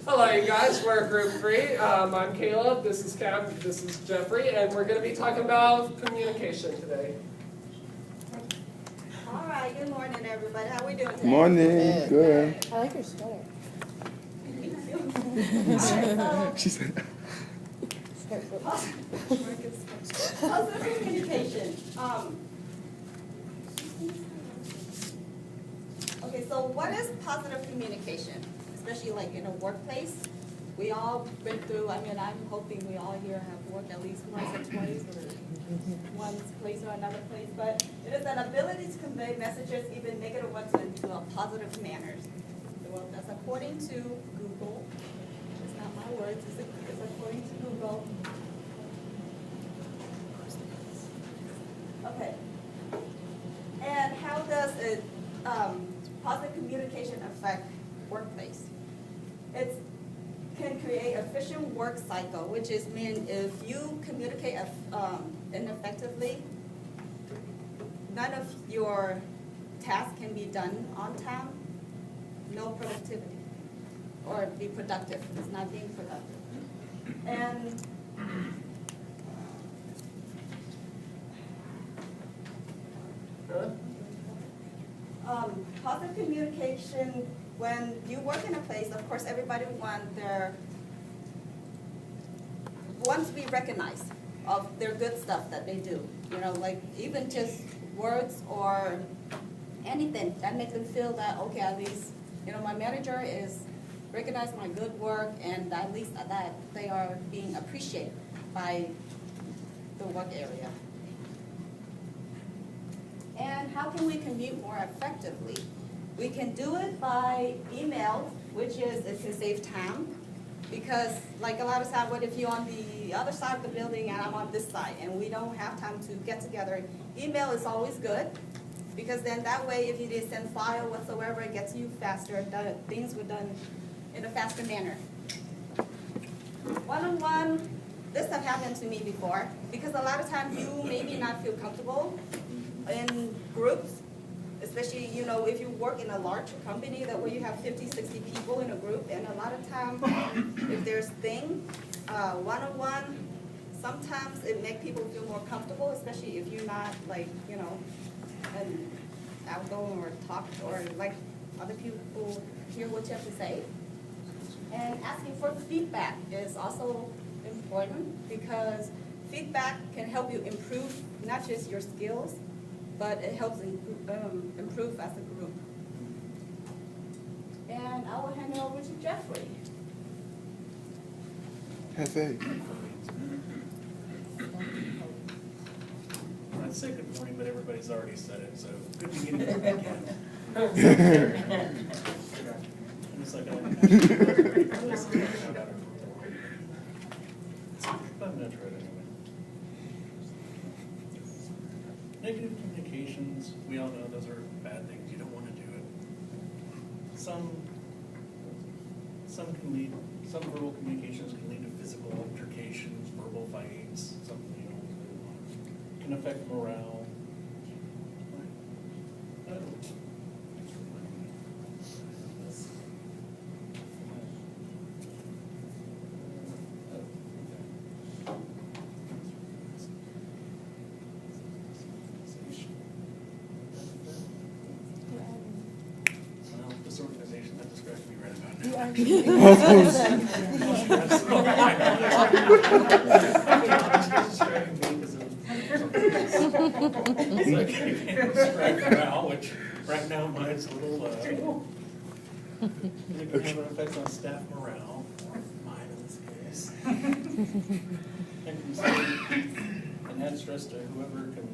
Hello, you guys. We're Group 3. I'm Caleb. This is Cam. This is Jeffrey. And we're going to be talking about communication today. All right. Good morning, everybody. How we doing today? Morning. Good. I like your sweater. She said. Positive communication. Okay, so what is positive communication? Especially like in a workplace. We all been through, I'm hoping we all here have worked at least once or twice or one place or another place, but it is an ability to convey messages, even negative ones, into a positive manner. Well, that's according to Google. It's not my words, it's according to Google. Okay. And how does it, positive communication affect workplace? It can create efficient work cycle, which is mean if you communicate ineffectively, none of your tasks can be done on time, no productivity, or be productive. It's not being productive. And positive communication, when you work in a place, of course, everybody wants to be recognized of their good stuff that they do. You know, like even just words or anything that makes them feel that, okay, at least, you know, my manager is recognizing my good work, and at least that they are being appreciated by the work area. And how can we commute more effectively? We can do it by email, which is, it can save time. Because like a lot of times, what if you're on the other side of the building and I'm on this side and we don't have time to get together? Email is always good, because then that way if you did send file whatsoever, it gets you faster, things were done in a faster manner. One-on-one, this have happened to me before, because a lot of times you maybe not feel comfortable in groups, especially, you know, if you work in a large company that where you have 50, 60 people in a group, and a lot of times if there's one-on-one, sometimes it makes people feel more comfortable, especially if you're not like, you know, an outgoing or talk or like other people hear what you have to say. And asking for feedback is also important, because feedback can help you improve not just your skills, but it helps improve as a group. And I will hand it over to Jeffrey. Hefe. I'd say good morning, but everybody's already said it, so good beginning again. It's like I'm gonna try it anyway. Negative communications, we all know those are bad things. You don't want to do it. Some verbal communications can lead to physical altercations, verbal fights, something you don't really want. Can affect morale. This organization that describes me right about now. Which right now mine's a little, it can have an effect on staff morale, or mine in this case. And add stress to whoever can,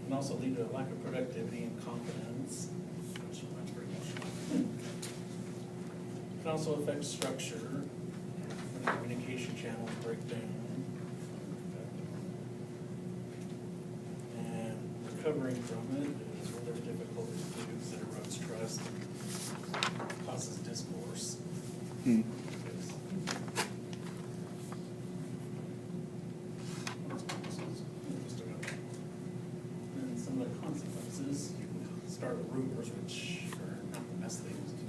can also lead to a lack of productivity and confidence. Can also affect structure, when communication channels break down. And recovering from it is where there's difficulties because it erodes trust, causes discourse. And some of the consequences, you can start rumors, which are not the best things to do.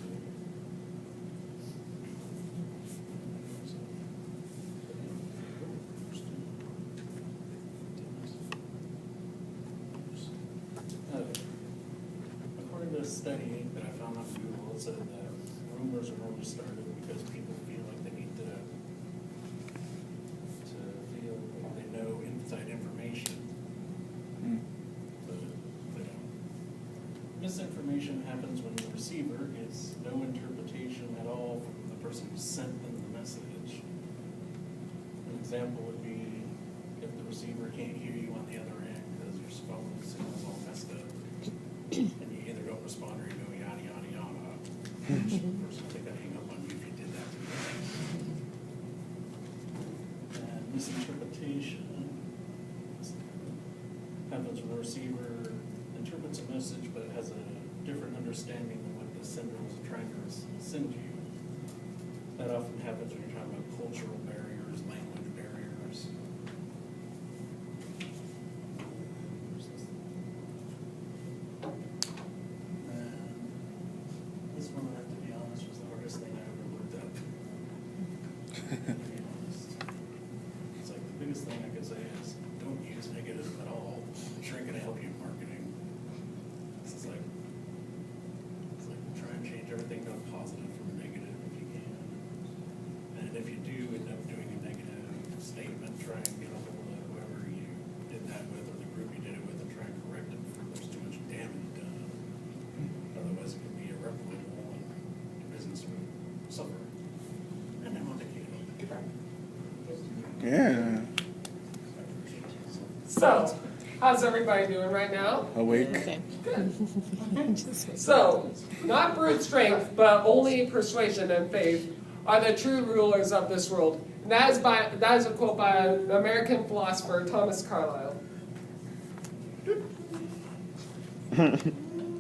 said that rumors are only started because people feel like they need to feel like they know inside information. But they don't. Misinformation happens when the receiver gets no interpretation at all from the person who sent them the message. An example would be if the receiver can't hear you on the other end because your phone signal's all messed up, and you either don't respond or you go yada yada yada. The person will think I'd hang up on you if you did that to me. And misinterpretation happens when the receiver interprets a message but it has a different understanding than what the sender was trying to send you. That often happens when you're talking about cultural barriers, language barriers. And this one, I have to be honest, was the hardest thing I ever looked up. To be honest. It's like the biggest thing I could say is don't use negative at all. I'm sure it can help you in marketing. It's like try and change everything to a positive from a negative if you can. And if you do end up doing a negative statement, try and get a hold of whoever you did that with or the group you did it with and try and correct it before there's too much damage done. Otherwise it could be irreparable and your business would suffer. And I'm on the Yeah. So, how's everybody doing right now? Awake. Okay. So, not brute strength, but only persuasion and faith are the true rulers of this world. And that is a quote by an American philosopher, Thomas Carlyle.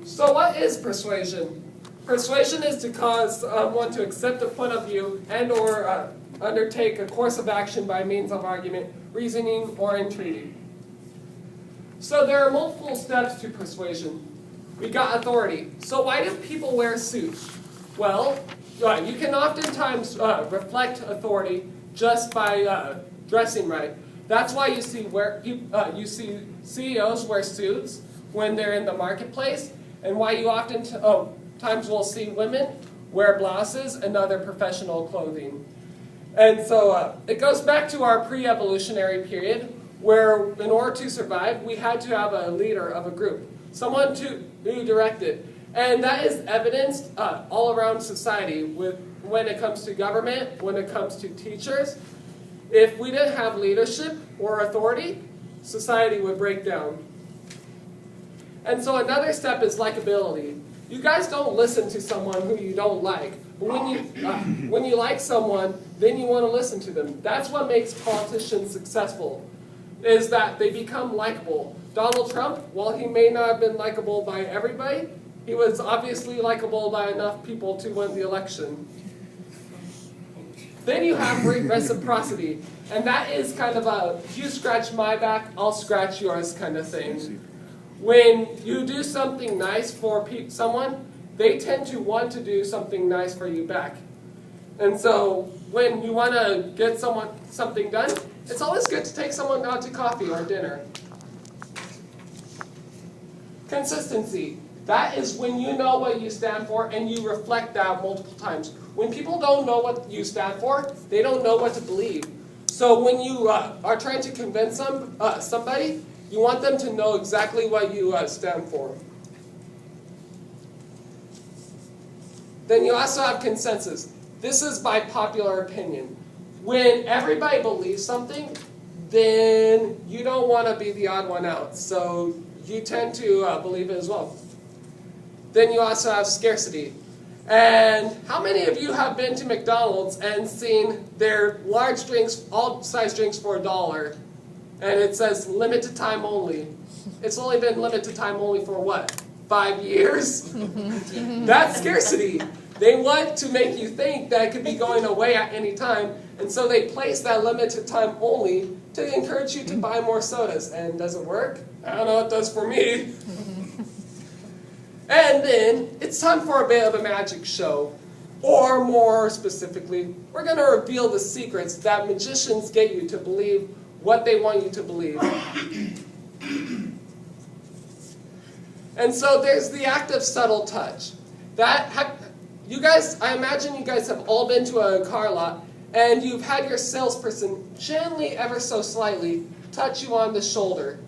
So what is persuasion? Persuasion is to cause one to accept a point of view and or undertake a course of action by means of argument, reasoning, or entreaty. So there are multiple steps to persuasion. We got authority. So why do people wear suits? Well, you can oftentimes reflect authority just by dressing right. That's why you see CEOs wear suits when they're in the marketplace, and why you times will see women wear blouses and other professional clothing. And so it goes back to our pre-evolutionary period, where in order to survive, we had to have a leader of a group, someone who directed. And that is evidenced all around society when it comes to government, when it comes to teachers. If we didn't have leadership or authority, society would break down. And so another step is likability. You guys don't listen to someone who you don't like. But when you like someone, then you want to listen to them. That's what makes politicians successful, is that they become likable. Donald Trump, while he may not have been likable by everybody, he was obviously likable by enough people to win the election. Then you have reciprocity, and that is kind of a, you scratch my back, I'll scratch yours kind of thing. When you do something nice for someone, they tend to want to do something nice for you back. And so when you want to get something done, it's always good to take someone out to coffee or dinner. Consistency. That is when you know what you stand for and you reflect that multiple times. When people don't know what you stand for, they don't know what to believe. So when you are trying to convince somebody, you want them to know exactly what you stand for. Then you also have consensus. This is by popular opinion. When everybody believes something, then you don't want to be the odd one out. So you tend to believe it as well. Then you also have scarcity. And how many of you have been to McDonald's and seen their large drinks, all size drinks for $1, and it says limited time only? It's only been limited time only for what? 5 years? That's scarcity. They want to make you think that it could be going away at any time, and so they place that limited time only to encourage you to buy more sodas. And does it work? I don't know, it does for me. And then it's time for a bit of a magic show. Or more specifically, we're going to reveal the secrets that magicians get you to believe what they want you to believe. And so there's the act of subtle touch. you guys, I imagine you guys have all been to a car lot, and you've had your salesperson gently, ever so slightly, touch you on the shoulder.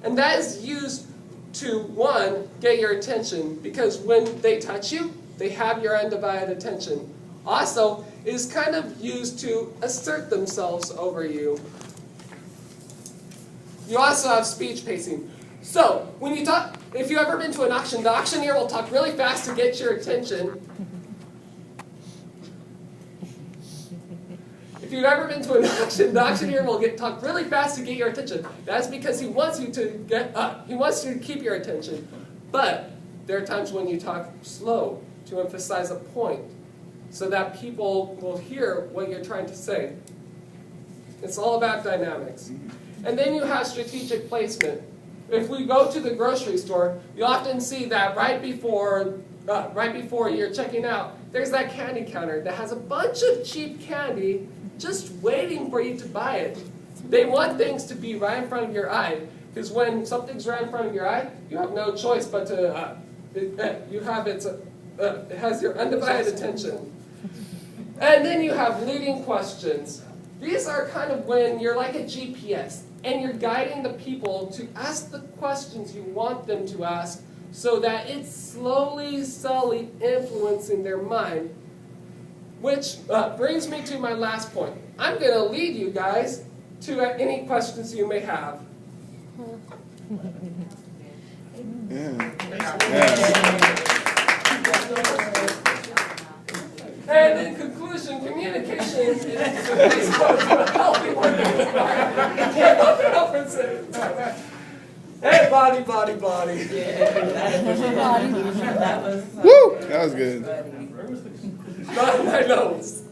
And that is used to, one, get your attention, because when they touch you, they have your undivided attention. Also, it is kind of used to assert themselves over you. You also have speech pacing. So, when you talk, if you've ever been to an auction, the auctioneer will talk really fast to get your attention. If you've ever been to an auction, the auctioneer will talk really fast to get your attention. That's because he wants you to he wants you to keep your attention. But there are times when you talk slow to emphasize a point, so that people will hear what you're trying to say. It's all about dynamics. And then you have strategic placement. If we go to the grocery store, you often see that right before you're checking out, there's that candy counter that has a bunch of cheap candy just waiting for you to buy it. They want things to be right in front of your eye, because when something's right in front of your eye, you have no choice but to, it has your undivided attention. And then you have leading questions. These are kind of when you're like a GPS, and you're guiding the people to ask the questions you want them to ask, so that it's slowly, subtly influencing their mind. Which brings me to my last point. I'm going to lead you guys to any questions you may have. And in conclusion, communication is the base code to a healthy working environment. Hey, body. Woo! That was good. Where was the Not in my notes.